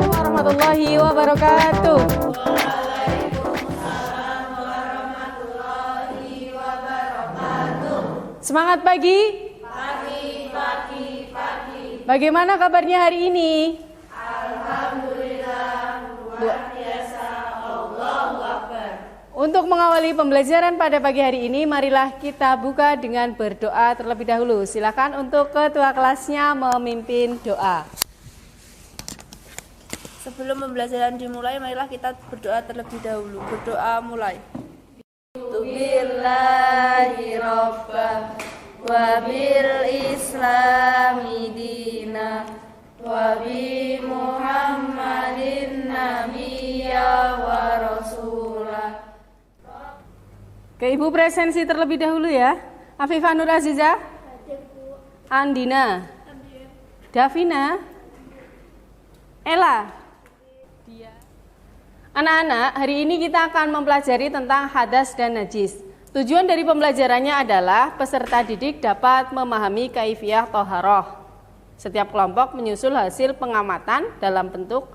Warahmatullahi wabarakatuh. Semangat pagi. Pagi. Bagaimana kabarnya hari ini? Alhamdulillah, luar biasa. Allahu Akbar. Untuk mengawali pembelajaran pada pagi hari ini, marilah kita buka dengan berdoa terlebih dahulu. Silakan untuk ketua kelasnya memimpin doa. Sebelum pembelajaran dimulai, marilah kita berdoa terlebih dahulu. Berdoa mulai. Billahi robba wa bil islami dina wa bi muhammadin nabiyya wa rasulah. Ke Ibu presensi terlebih dahulu ya. Afifah Nur Aziza, Andina, Davina, Ella. Anak-anak, hari ini kita akan mempelajari tentang hadas dan najis. Tujuan dari pembelajarannya adalah peserta didik dapat memahami kaifiyah toharoh. Setiap kelompok menyusul hasil pengamatan dalam bentuk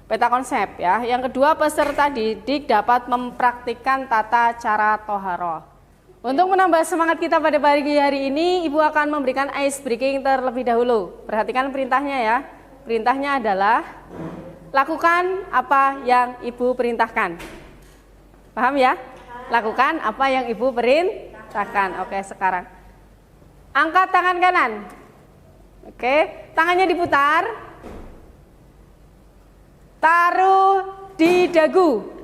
peta konsep ya. Yang kedua, peserta didik dapat mempraktikkan tata cara toharoh. Untuk menambah semangat kita pada pagi hari ini, Ibu akan memberikan ice breaking terlebih dahulu. Perhatikan perintahnya ya. Perintahnya adalah lakukan apa yang Ibu perintahkan. Paham ya? Lakukan apa yang Ibu perintahkan. Oke, sekarang angkat tangan kanan. Oke, tangannya diputar. Taruh di dagu.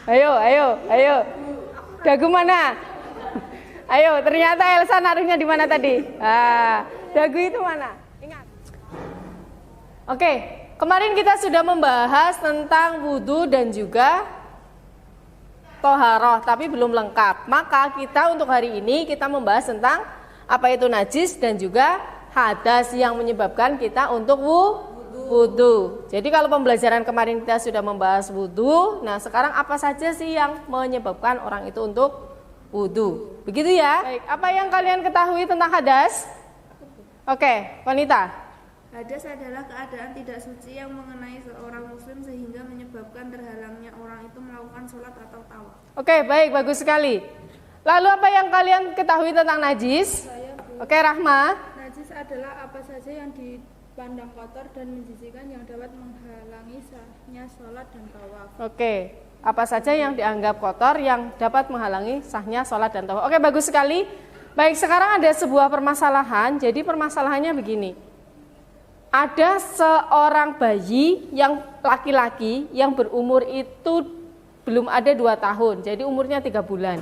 Ayo. Dagu mana? Ayo, ternyata Elsa naruhnya di mana tadi? Dagu itu mana? Ingat. Oke, kemarin kita sudah membahas tentang wudhu dan juga toharoh, tapi belum lengkap. Maka kita untuk hari ini kita membahas tentang apa itu najis dan juga hadas yang menyebabkan kita untuk wudhu. Jadi kalau pembelajaran kemarin kita sudah membahas wudhu, nah sekarang apa saja sih yang menyebabkan orang itu untuk wudhu? Begitu ya? Baik, apa yang kalian ketahui tentang hadas? Oke, wanita. Hadas adalah keadaan tidak suci yang mengenai seorang muslim sehingga menyebabkan terhalangnya orang itu melakukan sholat atau tawaf. Oke, baik, bagus sekali. Lalu apa yang kalian ketahui tentang najis? Oke, Rahma. Najis adalah apa saja yang dipandang kotor dan menjijikan yang dapat menghalangi sahnya sholat dan tawaf. Oke, apa saja yang dianggap kotor yang dapat menghalangi sahnya sholat dan tawaf. Oke, bagus sekali. Baik, sekarang ada sebuah permasalahan. Jadi permasalahannya begini. Ada seorang bayi yang laki-laki yang berumur itu belum ada 2 tahun, jadi umurnya 3 bulan.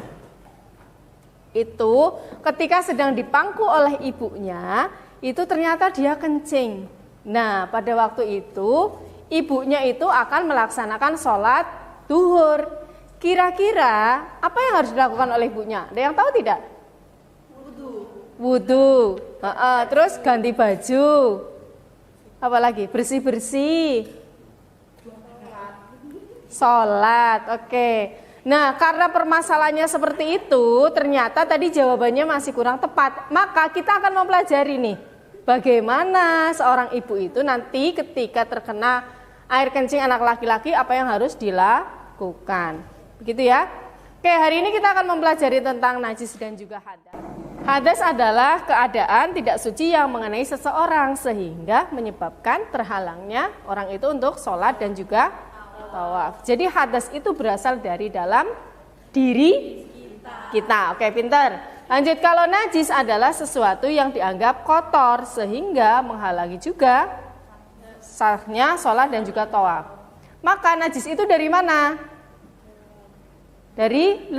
Itu ketika sedang dipangku oleh ibunya, itu ternyata dia kencing. Nah, pada waktu itu ibunya itu akan melaksanakan sholat duhur. Kira-kira apa yang harus dilakukan oleh ibunya? Ada yang tahu tidak? Wudhu. Terus ganti baju. Apalagi bersih-bersih, sholat. Oke. Nah, karena permasalahannya seperti itu, ternyata tadi jawabannya masih kurang tepat. Maka kita akan mempelajari nih, bagaimana seorang ibu itu nanti ketika terkena air kencing anak laki-laki, apa yang harus dilakukan. Begitu ya. Oke, hari ini kita akan mempelajari tentang najis dan juga hadas. Hadas adalah keadaan tidak suci yang mengenai seseorang sehingga menyebabkan terhalangnya orang itu untuk sholat dan juga tawaf. Jadi hadas itu berasal dari dalam diri kita. Oke, pintar. Lanjut, kalau najis adalah sesuatu yang dianggap kotor sehingga menghalangi juga sahnya sholat dan juga tawaf. Maka najis itu dari mana? Dari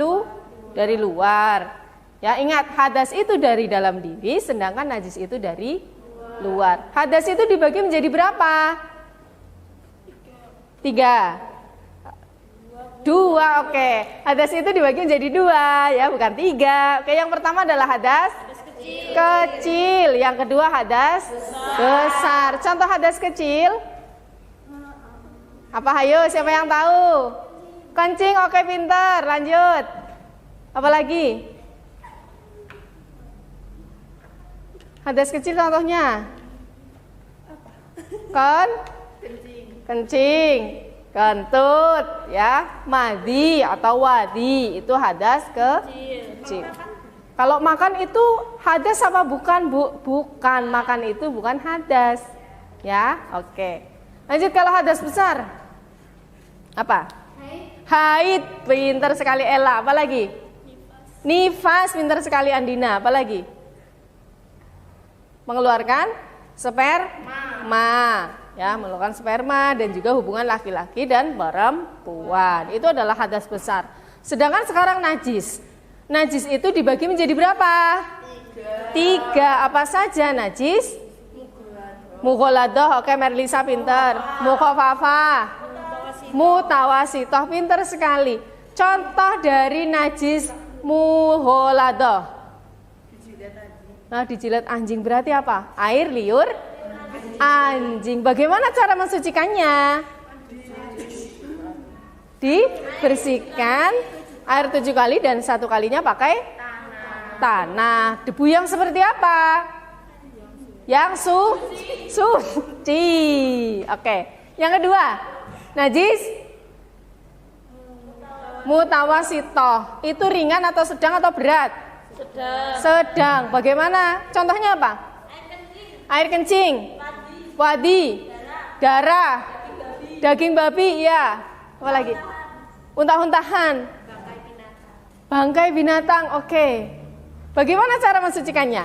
luar. Ya, ingat, hadas itu dari dalam diri, sedangkan najis itu dari luar. Hadas itu dibagi menjadi berapa? 3. 2, oke. Hadas itu dibagi menjadi 2, ya, bukan 3. Oke, yang pertama adalah hadas kecil. Yang kedua hadas besar. Contoh hadas kecil. Apa, hayo, siapa yang tahu? Kencing, oke, pintar. Lanjut. Apa lagi? Hadas kecil contohnya? Kencing, kentut, ya, madi atau wadi itu hadas kecil. Kalau makan itu hadas apa bukan, Bu? Bukan, makan itu bukan hadas. Ya, oke. Lanjut kalau hadas besar. Apa? Haid. Pintar sekali Ella. Apa lagi? Nifas. Pintar sekali Andina. Apa lagi? Mengeluarkan sperma. Ya, mengeluarkan sperma dan juga hubungan laki-laki dan perempuan. Itu adalah hadas besar. Sedangkan sekarang najis. Najis itu dibagi menjadi berapa? 3. Apa saja najis? Mughaladah. Oke, Merlisa pinter. Mukhafafah, mutawasitoh, pinter sekali. Contoh dari najis mughaladah. Nah, dijilat anjing berarti apa? Air liur anjing. Bagaimana cara mensucikannya? Dibersihkan air 7 kali dan 1 kalinya pakai tanah. Debu yang seperti apa? Yang suci. Oke. Yang kedua, najis mutawasitoh. Itu ringan atau sedang atau berat? Sedang. Bagaimana? Contohnya apa? Air kencing. Wadi. Darah. Daging babi, ya. Apa lagi? Untah-untahan. Bangkai binatang, oke. Bagaimana cara mensucikannya?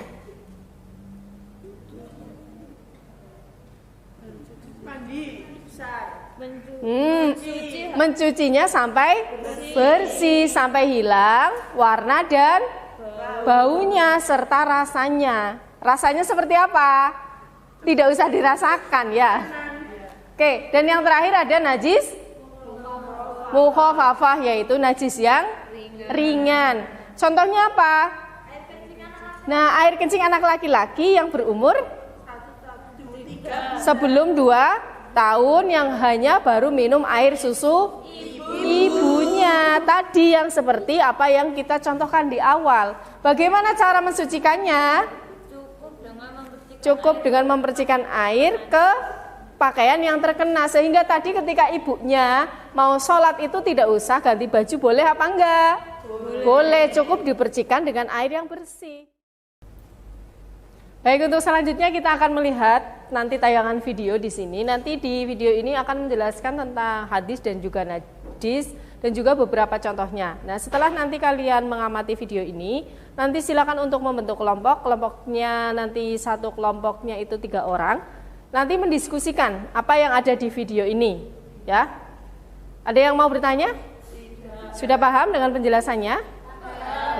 Mencucinya sampai bersih, sampai hilang warna dan baunya serta rasanya. Rasanya seperti apa? Tidak usah dirasakan ya. Oke, dan yang terakhir ada najis mukhafafah, yaitu najis yang ringan. Contohnya apa? Nah, air kencing anak laki-laki yang berumur sebelum 2 tahun yang hanya baru minum air susu ibunya. Tadi yang seperti apa yang kita contohkan di awal. Bagaimana cara mensucikannya? Cukup dengan mempercikan air ke pakaian yang terkena. Sehingga tadi ketika ibunya mau sholat itu tidak usah ganti baju, boleh apa enggak? Boleh, cukup dipercikan dengan air yang bersih. Baik, untuk selanjutnya kita akan melihat nanti tayangan video di sini. Nanti di video ini akan menjelaskan tentang hadis dan juga najis dan juga beberapa contohnya. Nah, setelah nanti kalian mengamati video ini, nanti silakan untuk membentuk kelompok. Kelompoknya nanti satu kelompoknya itu 3 orang. Nanti mendiskusikan apa yang ada di video ini, ya. Ada yang mau bertanya? Sudah paham dengan penjelasannya?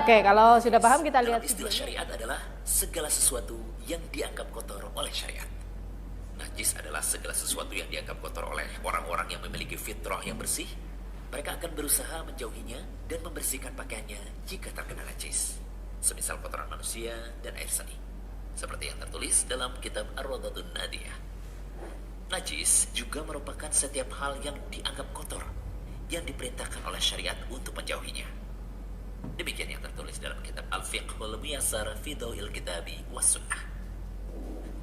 Oke, kalau sudah paham kita lihat. Istilah syariat adalah segala sesuatu yang dianggap kotor oleh syariat. Najis adalah segala sesuatu yang dianggap kotor oleh orang-orang yang memiliki fitrah yang bersih. Mereka akan berusaha menjauhinya dan membersihkan pakaiannya jika terkena najis, semisal kotoran manusia dan air seni, seperti yang tertulis dalam kitab Ar-Rawdatun Nadiyah. Najis juga merupakan setiap hal yang dianggap kotor yang diperintahkan oleh syariat untuk menjauhinya. Demikian yang tertulis dalam kitab Al-Fiqhul Muyassar fi Dhawil Kitabi was Sunnah.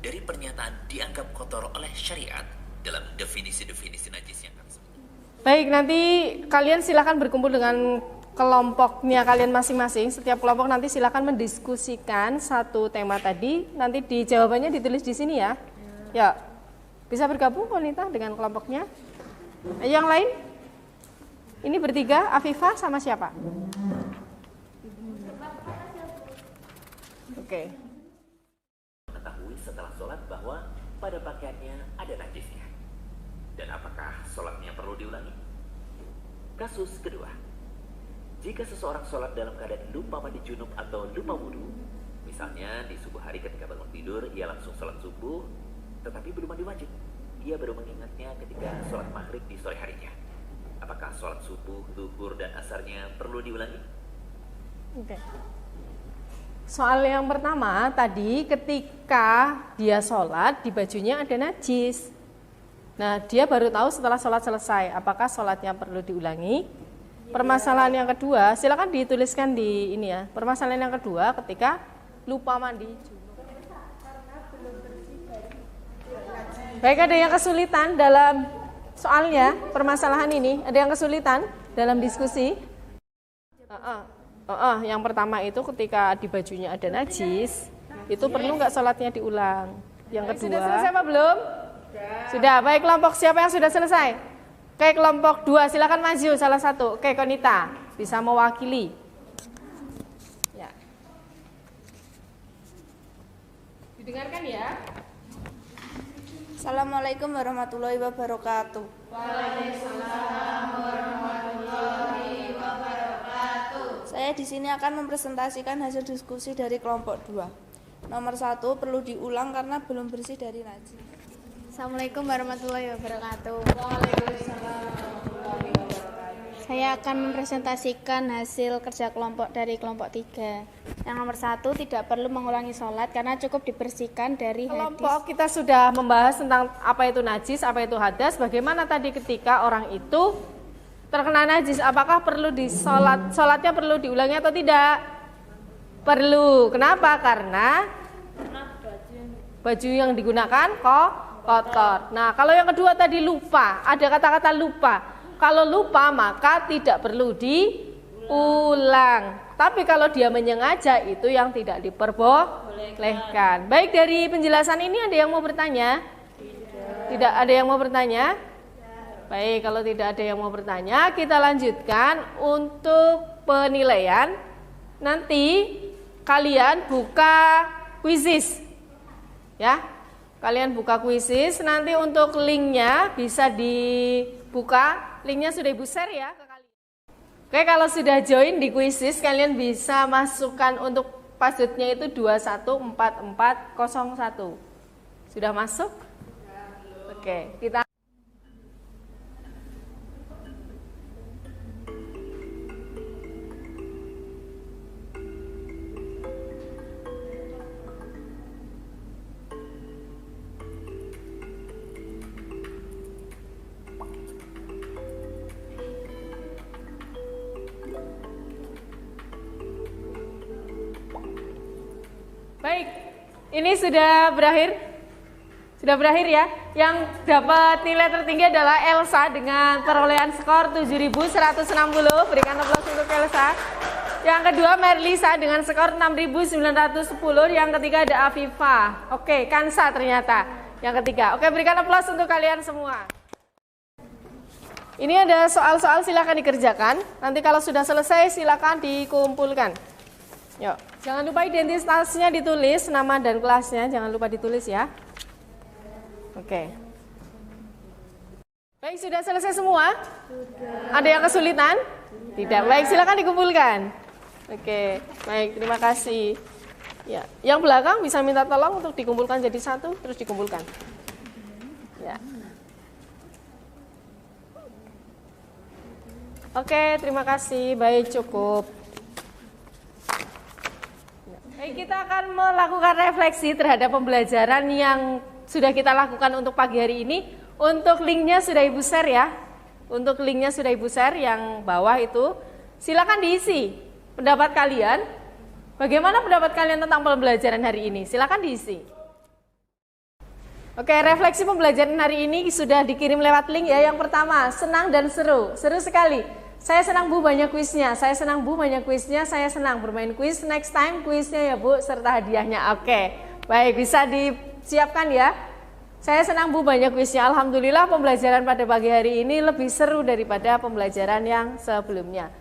Dari pernyataan dianggap kotor oleh syariat dalam definisi-definisi najis yang kami sebutkan. Baik, nanti kalian silakan berkumpul dengan kelompoknya kalian masing-masing. Setiap kelompok nanti silakan mendiskusikan satu tema tadi. Nanti di jawabannya ditulis di sini ya. Ya, bisa bergabung wanita dengan kelompoknya. Yang lain? Ini bertiga, Afifah sama siapa? Oke. Mengetahui setelah sholat bahwa pada pakaiannya ada najisnya. Dan apakah sholatnya perlu diulangi? Kasus kedua. Jika seseorang sholat dalam keadaan lupa mandi junub atau lupa wudhu, misalnya di subuh hari ketika bangun tidur, ia langsung sholat subuh, tetapi belum mandi wajib. Ia baru mengingatnya ketika sholat maghrib di sore harinya. Apakah sholat subuh, zuhur, dan asarnya perlu diulangi? Oke. Soal yang pertama tadi, ketika dia sholat di bajunya ada najis. Nah, dia baru tahu setelah sholat selesai, apakah sholatnya perlu diulangi? Permasalahan yang kedua, silakan dituliskan di ini ya. Permasalahan yang kedua, ketika lupa mandi junub. Baik, ada yang kesulitan dalam soalnya permasalahan ini? Ada yang kesulitan dalam diskusi? Yang pertama itu ketika di bajunya ada najis, itu perlu nggak sholatnya diulang? Yang kedua, sudah selesai apa belum? Sudah. Baik, kelompok siapa yang sudah selesai? Oke, kelompok 2 silakan maju salah satu. Oke, Konita bisa mewakili. Ya. Didengarkan ya. Assalamualaikum warahmatullahi wabarakatuh. Waalaikumsalam warahmatullahi wabarakatuh. Saya di sini akan mempresentasikan hasil diskusi dari kelompok 2. Nomor 1 perlu diulang karena belum bersih dari najis. Assalamualaikum warahmatullahi wabarakatuh. Saya akan mempresentasikan hasil kerja kelompok dari kelompok 3. Yang nomor 1, tidak perlu mengulangi sholat karena cukup dibersihkan dari hadis. Kelompok kita sudah membahas tentang apa itu najis, apa itu hadas. Bagaimana tadi ketika orang itu terkena najis, apakah perlu sholatnya perlu diulangi atau tidak? Perlu. Kenapa? Karena baju yang digunakan kotor. Nah, kalau yang kedua tadi lupa, ada kata-kata lupa. Kalau lupa maka tidak perlu diulang. Tapi kalau dia menyengaja itu yang tidak diperbolehkan. Baik, dari penjelasan ini ada yang mau bertanya? Tidak ada yang mau bertanya? Baik, kalau tidak ada yang mau bertanya, kita lanjutkan untuk penilaian. Nanti kalian buka kuisis. Ya. Kalian buka kuisis, nanti untuk linknya bisa dibuka. Linknya sudah Ibu share ya ke kalian. Oke, kalau sudah join di kuisis, kalian bisa masukkan untuk passwordnya itu 214401. Sudah masuk? Oke, kita baik, ini sudah berakhir. Sudah berakhir ya. Yang dapat nilai tertinggi adalah Elsa dengan perolehan skor 7.160. Berikan aplaus untuk Elsa. Yang kedua Merlisa dengan skor 6.910. Yang ketiga ada Afifa. Oke, Kansa ternyata yang ketiga. Oke, berikan aplaus untuk kalian semua. Ini ada soal-soal, silakan dikerjakan. Nanti kalau sudah selesai silakan dikumpulkan. Yuk, jangan lupa identitasnya ditulis, nama dan kelasnya jangan lupa ditulis ya. Oke. Baik, sudah selesai semua? Sudah. Ada yang kesulitan? Tidak. Baik, silakan dikumpulkan. Oke, baik, terima kasih. Ya, yang belakang bisa minta tolong untuk dikumpulkan jadi satu, terus dikumpulkan. Ya. Oke, terima kasih. Baik, cukup. Baik, kita akan melakukan refleksi terhadap pembelajaran yang sudah kita lakukan untuk pagi hari ini. Untuk linknya sudah Ibu share ya. Untuk linknya sudah Ibu share yang bawah itu. Silakan diisi pendapat kalian. Bagaimana pendapat kalian tentang pembelajaran hari ini? Silakan diisi. Oke, refleksi pembelajaran hari ini sudah dikirim lewat link ya. Yang pertama, senang dan seru. Seru sekali. Saya senang Bu banyak kuisnya, saya senang Bu banyak kuisnya, saya senang bermain kuis, next time kuisnya ya Bu serta hadiahnya. Oke, baik, bisa disiapkan ya. Saya senang Bu banyak kuisnya, alhamdulillah pembelajaran pada pagi hari ini lebih seru daripada pembelajaran yang sebelumnya.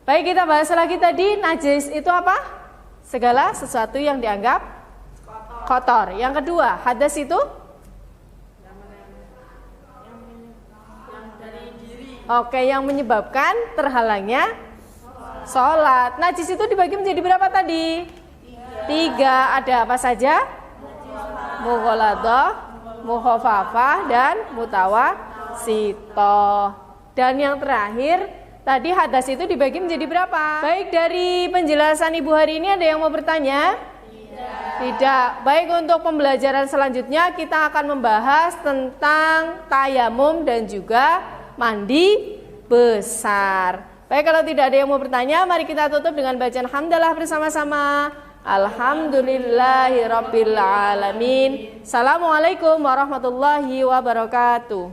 Baik, kita bahas lagi tadi, najis itu apa? Segala sesuatu yang dianggap kotor. Yang kedua, hadas itu? Oke, yang menyebabkan terhalangnya sholat. Najis itu dibagi menjadi berapa tadi? 3. Ada apa saja? Mughaladah, mukhafafah, dan mutawasito. Dan yang terakhir, tadi hadas itu dibagi menjadi berapa? Baik, dari penjelasan Ibu hari ini ada yang mau bertanya? Tidak. Baik, untuk pembelajaran selanjutnya kita akan membahas tentang tayamum dan juga mandi besar. Baik, kalau tidak ada yang mau bertanya, mari kita tutup dengan bacaan hamdalah bersama-sama. Alhamdulillahirabbil alamin. Assalamualaikum warahmatullahi wabarakatuh.